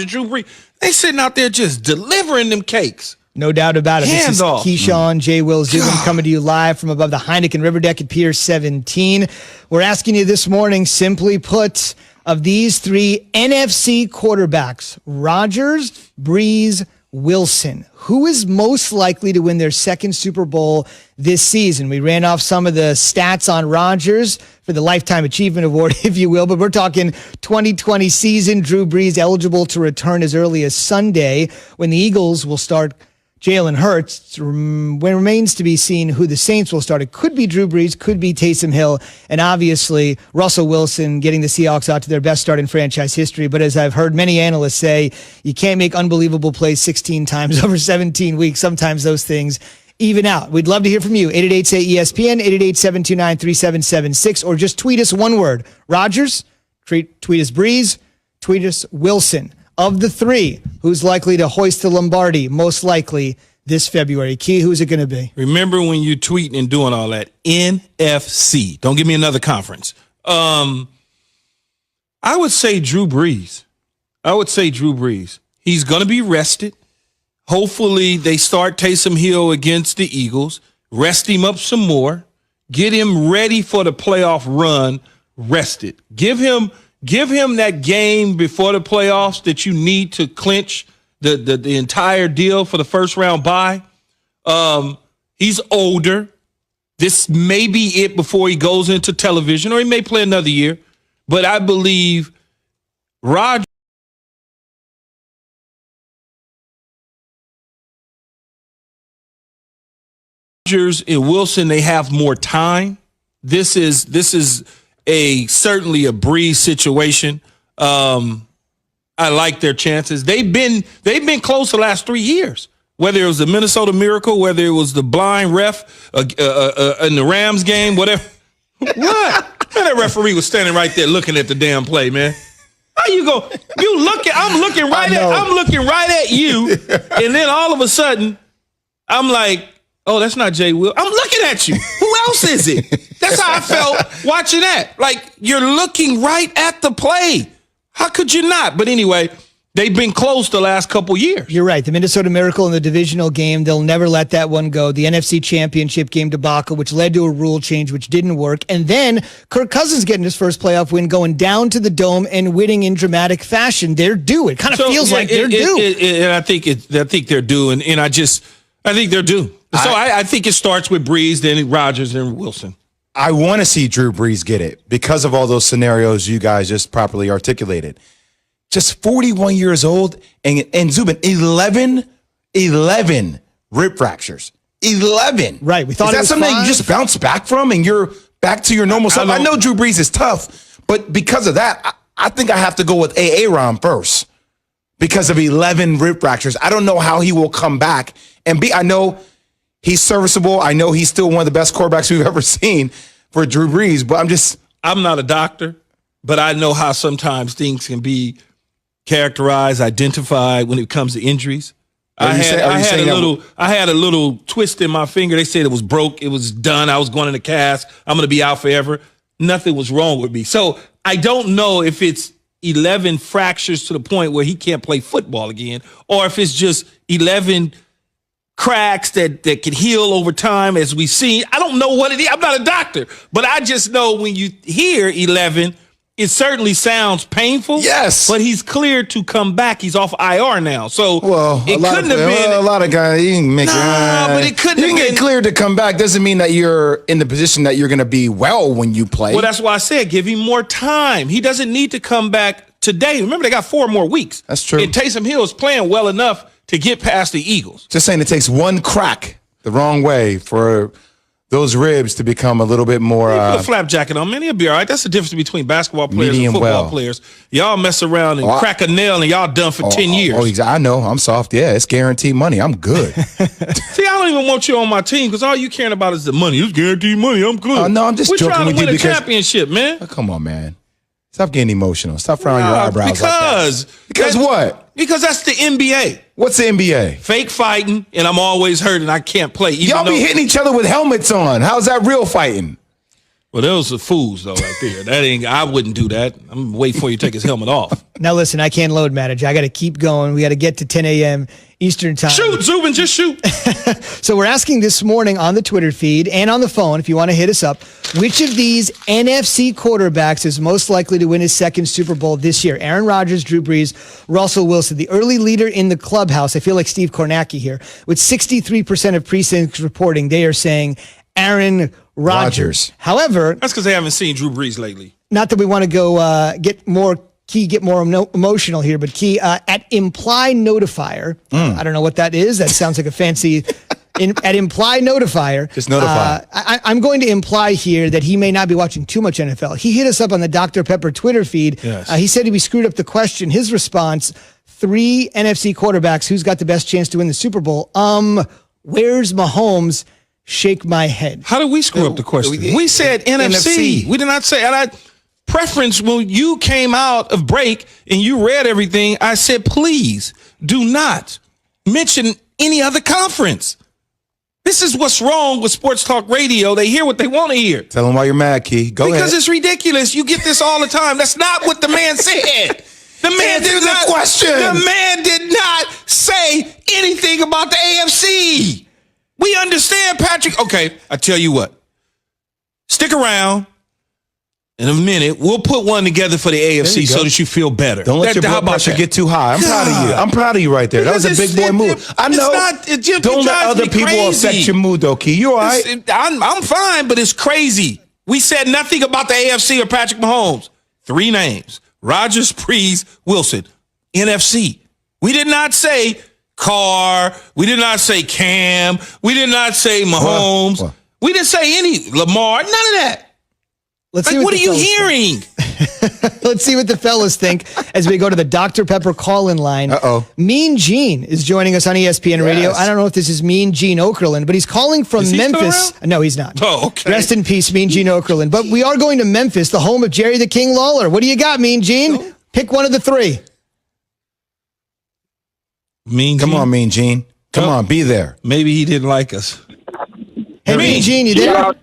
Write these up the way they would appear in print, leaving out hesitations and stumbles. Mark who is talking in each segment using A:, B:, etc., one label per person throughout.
A: Drew Brees, they sitting out there just delivering them cakes.
B: No doubt about it. This is
A: Handoff.
B: Keyshawn J. Will Zubin coming to you live from above the Heineken River Deck at Pier 17. We're asking you this morning, simply put, of these three NFC quarterbacks, Rodgers, Brees, Wilson, who is most likely to win their second Super Bowl this season? We ran off some of the stats on Rodgers for the Lifetime Achievement Award, if you will, but we're talking 2020 season. Drew Brees eligible to return as early as Sunday when the Eagles will start Jalen Hurts. Remains to be seen who the Saints will start. It could be Drew Brees, could be Taysom Hill, and obviously Russell Wilson getting the Seahawks out to their best start in franchise history. But as I've heard many analysts say, you can't make unbelievable plays 16 times over 17 weeks. Sometimes those things even out. We'd love to hear from you. 888-SAY-ESPN, 888-729-3776, or just tweet us one word. Rodgers, tweet us Brees, tweet us Wilson. Of the three, who's likely to hoist the Lombardi most likely this February? Key, who's it going to be?
A: Remember when you tweeting and doing all that? NFC. Don't give me another conference. I would say Drew Brees. He's going to be rested. Hopefully they start Taysom Hill against the Eagles. Rest him up some more. Get him ready for the playoff run. Rested. Give him that game before the playoffs that you need to clinch the entire deal for the first round bye. He's older. This may be it before he goes into television, or he may play another year. But I believe Rodgers and Wilson, they have more time. This is certainly a Brees situation. I like their chances. They've been close the last 3 years. Whether it was the Minnesota Miracle, whether it was the blind ref in the Rams game, whatever. What? Man, that referee was standing right there looking at the damn play, man. How you go? I'm looking right at you, and then all of a sudden, I'm like, oh, that's not Jay Will. I'm looking at you. Who else is it? That's how I felt watching that. Like, you're looking right at the play. How could you not? But anyway, they've been close the last couple years.
B: You're right. The Minnesota Miracle in the divisional game, they'll never let that one go. The NFC Championship game debacle, which led to a rule change, which didn't work. And then Kirk Cousins getting his first playoff win, going down to the Dome and winning in dramatic fashion. They're due. It kind of feels like they're due.
A: And I think they're due. And I think they're due. So I think it starts with Brees, then Rodgers, and Wilson.
C: I want to see Drew Brees get it because of all those scenarios you guys just properly articulated. Just 41 years old, and Zubin, 11 rib fractures. 11.
B: Right. We thought
C: is that something that you just bounce back from and you're back to your normal self? I know Drew Brees is tough, but because of that, I think I have to go with Aaron first because of 11 rib fractures. I don't know how he will come back and be. I know he's serviceable. I know he's still one of the best quarterbacks we've ever seen for Drew Brees, but
A: I'm not a doctor, but I know how sometimes things can be characterized, identified when it comes to injuries. I had a little twist in my finger. They said it was broke. It was done. I was going in a cast. I'm going to be out forever. Nothing was wrong with me. So I don't know if it's 11 fractures to the point where he can't play football again, or if it's just 11 cracks that can heal over time, as we've seen. I don't know what it is. I'm not a doctor, but I just know when you hear 11, it certainly sounds painful.
C: Yes.
A: But he's cleared to come back. He's off IR now. So
C: it couldn't have been. A lot of guys, you can make
A: but it couldn't have been.
C: You can get cleared to come back. Doesn't mean that you're in the position that you're going to be well when you play.
A: Well, that's why I said give him more time. He doesn't need to come back today. Remember, they got 4 more weeks.
C: That's true.
A: And Taysom Hill is playing well enough to get past the Eagles.
C: Just saying it takes one crack the wrong way for those ribs to become a little bit more.
A: Put a flap jacket on, man. He'll be all right. That's the difference between basketball players and football players. Y'all mess around and crack a nail and y'all done for 10 years.
C: Oh, exactly. I know. I'm soft. Yeah, it's guaranteed money. I'm good.
A: See, I don't even want you on my team because all you caring about is the money. It's guaranteed money. I'm good.
C: No, I'm just joking with you.
A: We're trying to win a championship, man.
C: Oh, come on, man. Stop getting emotional. Stop frowning your eyebrows Because what?
A: Because that's the NBA.
C: What's the NBA?
A: Fake fighting, and I'm always hurt, and I can't play.
C: Y'all be hitting each other with helmets on. How's that real fighting?
A: Well, those are fools, though, right there. That ain't. I wouldn't do that. I'm waiting for you to take his helmet off.
B: Now, listen, I can't load manage. I got to keep going. We got to get to 10 a.m. Eastern time.
A: Shoot, Zubin, just shoot.
B: So we're asking this morning on the Twitter feed and on the phone, if you want to hit us up, which of these NFC quarterbacks is most likely to win his second Super Bowl this year? Aaron Rodgers, Drew Brees, Russell Wilson. The early leader in the clubhouse, I feel like Steve Kornacki here, with 63% of precincts reporting, they are saying Aaron Rodgers. However,
A: that's because they haven't seen Drew Brees lately.
B: Not that we want to go get more emotional here, but Key, at Imply Notifier, I don't know what that is. That sounds like a fancy, at Imply Notifier.
C: Just notify.
B: I'm going to imply here that he may not be watching too much NFL. He hit us up on the Dr. Pepper Twitter feed.
A: Yes.
B: He said we screwed up the question. His response, 3 NFC quarterbacks, who's got the best chance to win the Super Bowl? Where's Mahomes? Shake my head.
A: How did we screw up the question? We said NFC. We did not say. And I preference when you came out of break and you read everything. I said, please do not mention any other conference. This is what's wrong with sports talk radio. They hear what they want to hear.
C: Tell them why you're mad, Key. Go ahead.
A: Because it's ridiculous. You get this all the time. That's not what the man said. The man did not. The man did not say anything about the AFC. We understand, Patrick. Okay, I tell you what. Stick around. In a minute, we'll put one together for the AFC so that you feel better.
C: Don't let your blood pressure get too high. I'm proud of you. I'm proud of you right there. That was a big boy move. I know. Don't let other people affect your mood, though, Key. You all right?
A: I'm fine, but it's crazy. We said nothing about the AFC or Patrick Mahomes. 3 names. Rodgers, Brees, Wilson. NFC. We did not say Carr. We did not say Cam. We did not say Mahomes. We didn't say any Lamar. None of that.
B: Let's see
A: what are you hearing?
B: Let's see what the fellas think as we go to the Dr. Pepper call-in line. Mean Gene is joining us on ESPN Radio. I don't know if this is Mean Gene Okerlund, but he's calling from Memphis. No, he's not.
A: Oh, okay.
B: Rest in peace, Mean Gene Okerlund. But we are going to Memphis, the home of Jerry the King Lawler. What do you got, Mean Gene? Pick one of the 3.
C: Come on, Mean Gene. Come on, be there.
A: Maybe he didn't like us.
B: Hey, Mean Gene, you there?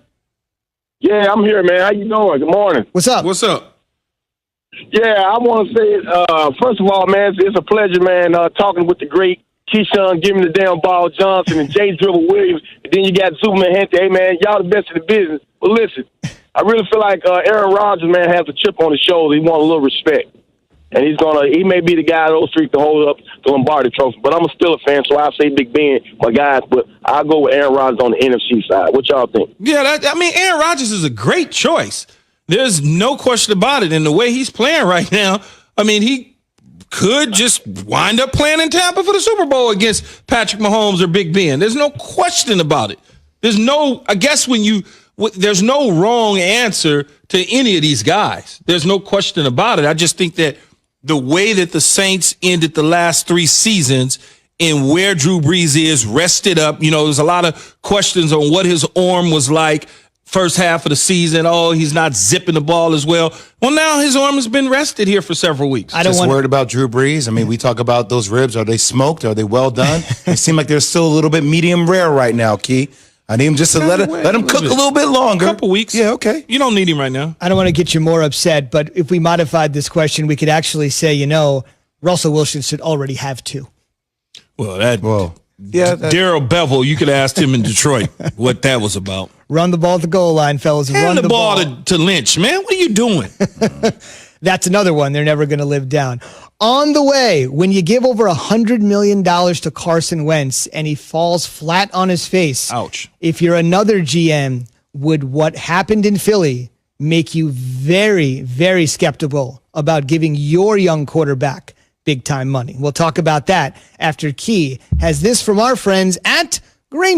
D: Yeah, I'm here, man. How you doing? Good morning.
B: What's up?
A: What's up?
D: Yeah, I want to say, first of all, man, it's a pleasure, man, talking with the great Keyshawn, giving the damn ball Johnson and Jay Dribble Williams. And then you got Zubin Hente. Hey, man, y'all the best in the business. But listen, I really feel like Aaron Rodgers, man, has a chip on his shoulder. He wants a little respect. And he may be the guy of those 3 to hold up the Lombardi Trophy. But I'm still a fan, so I'll say Big Ben, my guys. But I'll go with Aaron Rodgers on the NFC side. What y'all think?
A: Yeah, Aaron Rodgers is a great choice. There's no question about it. And the way he's playing right now, he could just wind up playing in Tampa for the Super Bowl against Patrick Mahomes or Big Ben. There's no question about it. There's no wrong answer to any of these guys. There's no question about it. I just think that the way that the Saints ended the last 3 seasons and where Drew Brees is rested up, there's a lot of questions on what his arm was like first half of the season. Oh, he's not zipping the ball as well. Well, now his arm has been rested here for several weeks.
C: Worried about Drew Brees. We talk about those ribs. Are they smoked? Are they well done? They seem like they're still a little bit medium rare right now, Key. I need him just to let him cook a little bit longer.
A: A couple weeks.
C: Yeah, okay.
A: You don't need him right now.
B: I don't want to get you more upset, but if we modified this question, we could actually say, Russell Wilson should already have 2.
A: Darryl Bevel, you could ask him in Detroit what that was about.
B: Run the ball at the goal line, fellas.
A: Run the ball to Lynch, man. What are you doing?
B: That's another one they're never going to live down. On the way, when you give over $100 million to Carson Wentz and he falls flat on his face.
A: Ouch.
B: If you're another GM, would what happened in Philly make you very, very skeptical about giving your young quarterback big time money? We'll talk about that after Key has this from our friends at Granger.